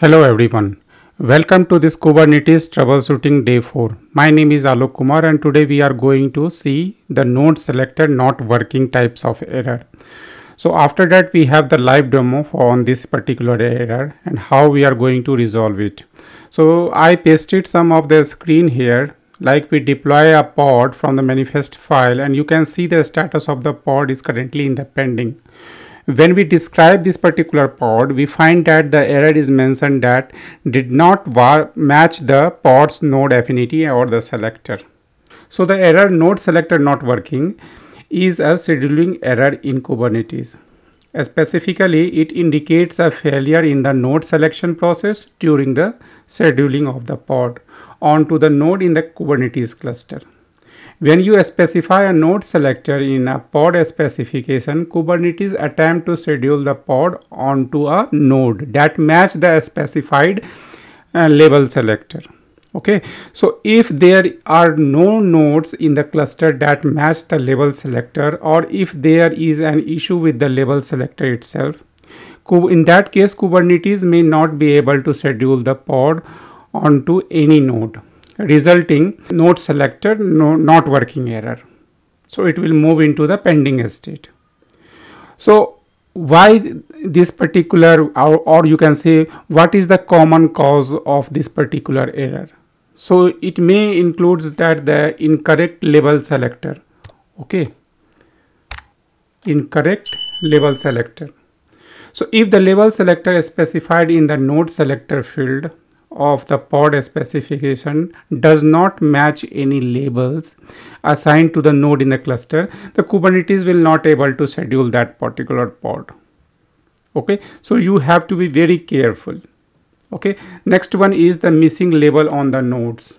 Hello everyone. Welcome to this Kubernetes Troubleshooting Day 4. My name is Alok Kumar and today we are going to see the NodeSelector not working types of error. So after that we have the live demo on this particular error and how we are going to resolve it. So I pasted some of the screen here, like we deploy a pod from the manifest file and you can see the status of the pod is currently in the pending. When we describe this particular pod, we find that the error is mentioned that did not match the pod's node affinity or the selector. So the error node selector not working is a scheduling error in Kubernetes. Specifically, it indicates a failure in the node selection process during the scheduling of the pod onto the node in the Kubernetes cluster. When you specify a node selector in a pod specification, Kubernetes attempt to schedule the pod onto a node that match the specified label selector. Okay, so if there are no nodes in the cluster that match the label selector, or if there is an issue with the label selector itself, in that case Kubernetes may not be able to schedule the pod onto any node, resulting node selector not working error. So it will move into the pending state. So why this particular, or you can say what is the common cause of this particular error? So it may includes that the incorrect label selector. Okay, incorrect label selector. So if the label selector is specified in the node selector field of the pod specification does not match any labels assigned to the node in the cluster, the Kubernetes will not able to schedule that particular pod. Okay, so you have to be very careful. Okay, next one is the missing label on the nodes.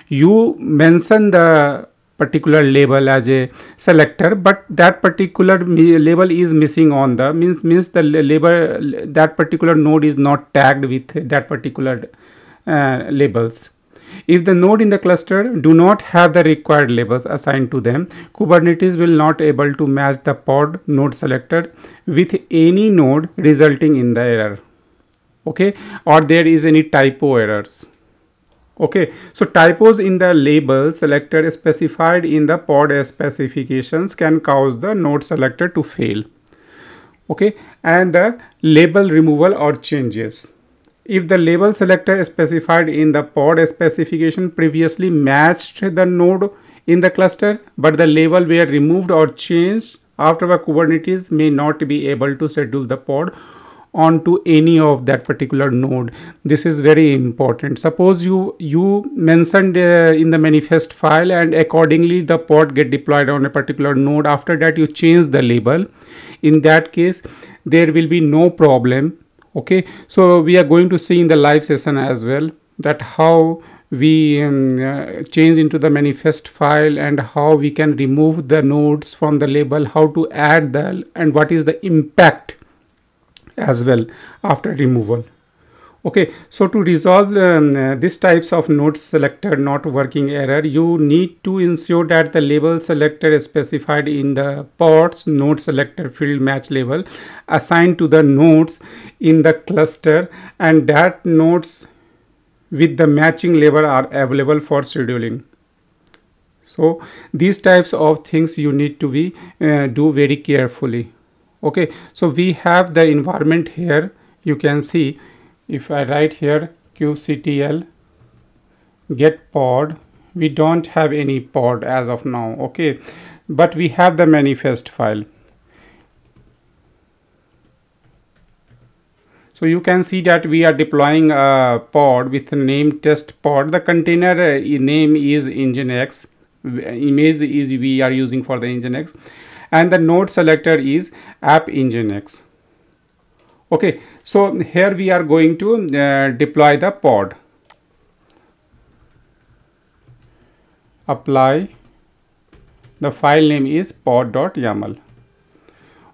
You mention the particular label as a selector, but that particular label is missing on the means the label, that particular node is not tagged with that particular labels. If the node in the cluster do not have the required labels assigned to them, Kubernetes will not able to match the pod node selector with any node, resulting in the error. Okay, or there is any typo errors. Okay, so typos in the label selector specified in the pod specifications can cause the node selector to fail. Okay, and the label removal or changes. If the label selector specified in the pod specification previously matched the node in the cluster, but the label were removed or changed after the Kubernetes may not be able to schedule the pod onto any of that particular node. This is very important. Suppose you mentioned in the manifest file and accordingly the pod get deployed on a particular node. After that you change the label. In that case there will be no problem. Okay, so we are going to see in the live session as well that how we change into the manifest file and how we can remove the nodes from the label, how to add the, and what is the impact as well after removal. Okay, so to resolve this types of node selector not working error, you need to ensure that the label selector is specified in the pod's node selector field match label assigned to the nodes in the cluster, and that nodes with the matching label are available for scheduling. So these types of things you need to be do very carefully. Okay, so we have the environment here. You can see if I write here kubectl get pod, we don't have any pod as of now. Okay, but we have the manifest file. So you can see that we are deploying a pod with the name test pod. The container name is Nginx, image is we are using for the Nginx, and the node selector is app Nginx. Okay, so here we are going to deploy the pod. Apply, the file name is pod.yaml.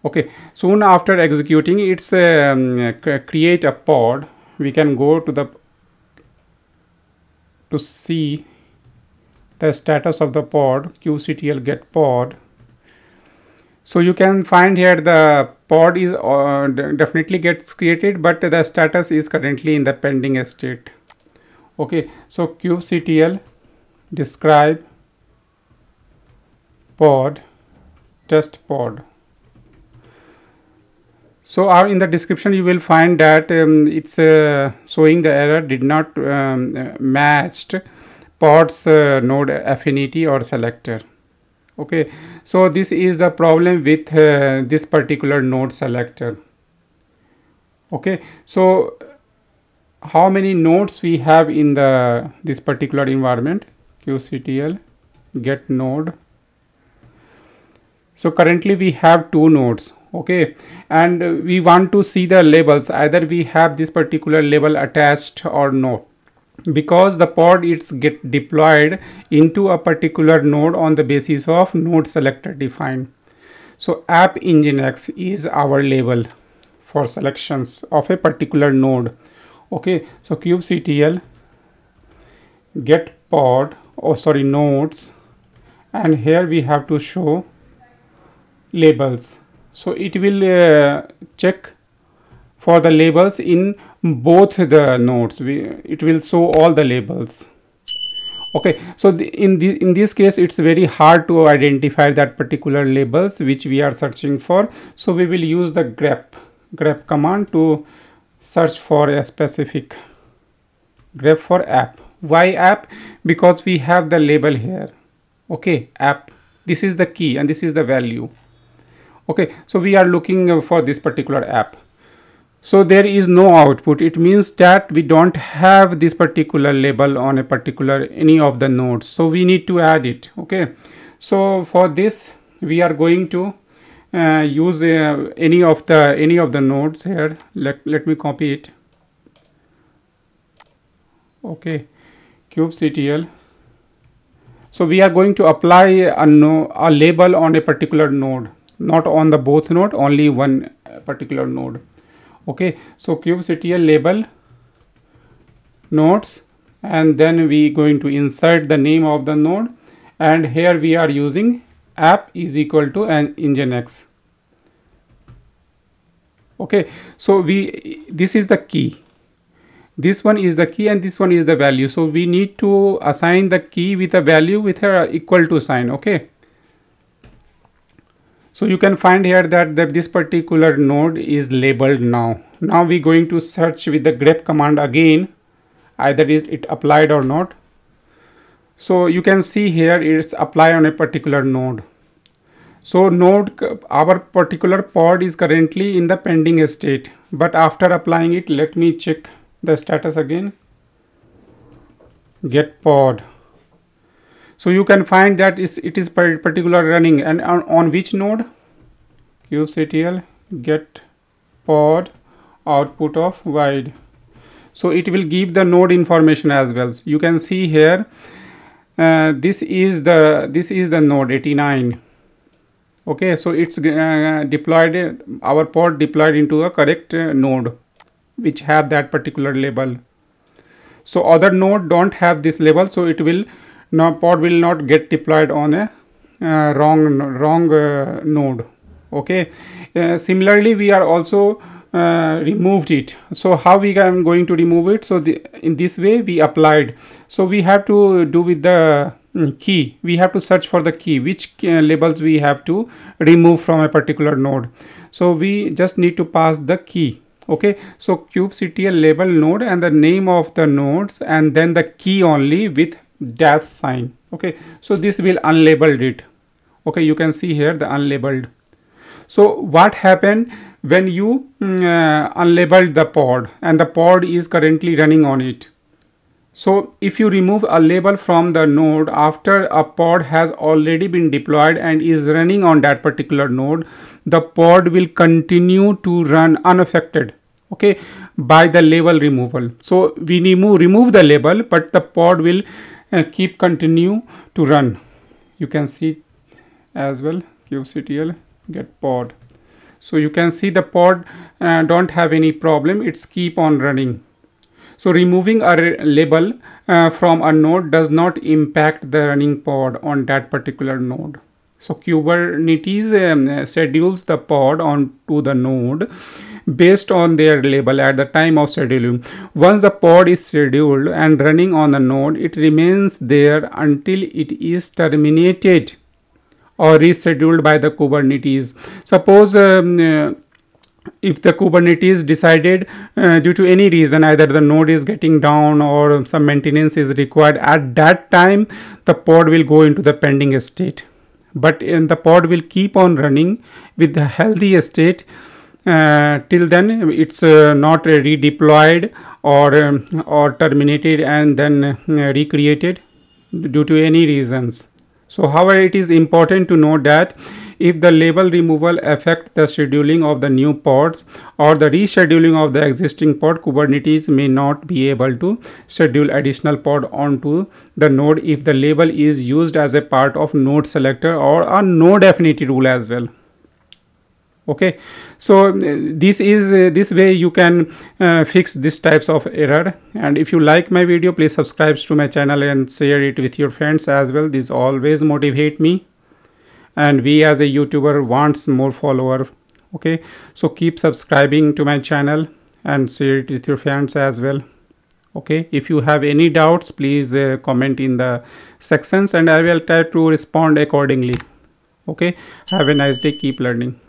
Okay, soon after executing it's create a pod. We can go to see the status of the pod, kubectl get pod. So you can find here the pod is definitely gets created, but the status is currently in the pending state. Okay, so kubectl describe pod test pod. So in the description you will find that it's showing the error did not matched pod's node affinity or selector. Okay, so this is the problem with this particular node selector. Okay, so how many nodes we have in this particular environment? kubectl get node. So currently we have 2 nodes. Okay, and we want to see the labels, either we have this particular label attached or not, because the pod it's get deployed into a particular node on the basis of node selector defined. So app nginx is our label for selections of a particular node. Okay, so kubectl get pod, nodes, and here we have to show labels. So it will check for the labels in both the nodes. It will show all the labels. Okay, so in this case it's very hard to identify that particular labels which we are searching for. So we will use the grep command to search for a specific grep for app. Why app? Because we have the label here. Okay, app, this is the key and this is the value. Okay, so we are looking for this particular app. So there is no output. It means that we don't have this particular label on a particular any of the nodes. So we need to add it. Okay, so for this we are going to use any of the nodes here. Let me copy it. Okay, kubectl. So we are going to apply a label on a particular node, not on the both node, only one particular node. Okay, so kubectl label nodes, and then we going to insert the name of the node, and here we are using app is equal to an nginx. Okay, so this is the key. This one is the key and this one is the value. So we need to assign the key with a value with a equal to sign. Okay, so you can find here that this particular node is labeled now. Now we're going to search with the grep command again, either it applied or not. So you can see here it's applied on a particular node. So our particular pod is currently in the pending state, but after applying it, let me check the status again. Get pod. So you can find that it is particular running, and on which node? kubectl get pod output of void. So it will give the node information as well. So you can see here this is the node 89. Okay, so it's deployed, our pod deployed into a correct node which have that particular label. So other node don't have this label, so it will pod will not get deployed on a wrong node. Okay, similarly we are also removed it. So how we are going to remove it? So in this way we applied. So we have to do with the key. We have to search for the key, which labels we have to remove from a particular node. So we just need to pass the key. Okay, so kubectl label node and the name of the nodes, and then the key only with dash sign. Okay, so this will unlabeled it. Okay, you can see here the unlabeled. So what happened when you unlabeled the pod and the pod is currently running on it? So if you remove a label from the node after a pod has already been deployed and is running on that particular node, the pod will continue to run unaffected, okay, by the label removal. So we remove the label, but the pod will keep continue to run. You can see as well, kubectl get pod. So you can see the pod don't have any problem, it's keep on running. So removing a label from a node does not impact the running pod on that particular node. So Kubernetes schedules the pod onto the node based on their label at the time of scheduling. Once the pod is scheduled and running on the node, it remains there until it is terminated or rescheduled by the Kubernetes. Suppose if the Kubernetes decided due to any reason, either the node is getting down or some maintenance is required, at that time the pod will go into the pending state. But in the pod will keep on running with the healthy state till then it's not redeployed or terminated and then recreated due to any reasons. So however, it is important to note that if the label removal affects the scheduling of the new pods or the rescheduling of the existing pod, Kubernetes may not be able to schedule additional pod onto the node if the label is used as a part of NodeSelector or a node affinity rule as well. Okay, so this way you can fix these types of error. And if you like my video, please subscribe to my channel and share it with your friends as well. This always motivate me, and we as a YouTuber wants more follower. Okay, so keep subscribing to my channel and share it with your friends as well. Okay, if you have any doubts, please comment in the sections and I will try to respond accordingly. Okay, have a nice day, keep learning.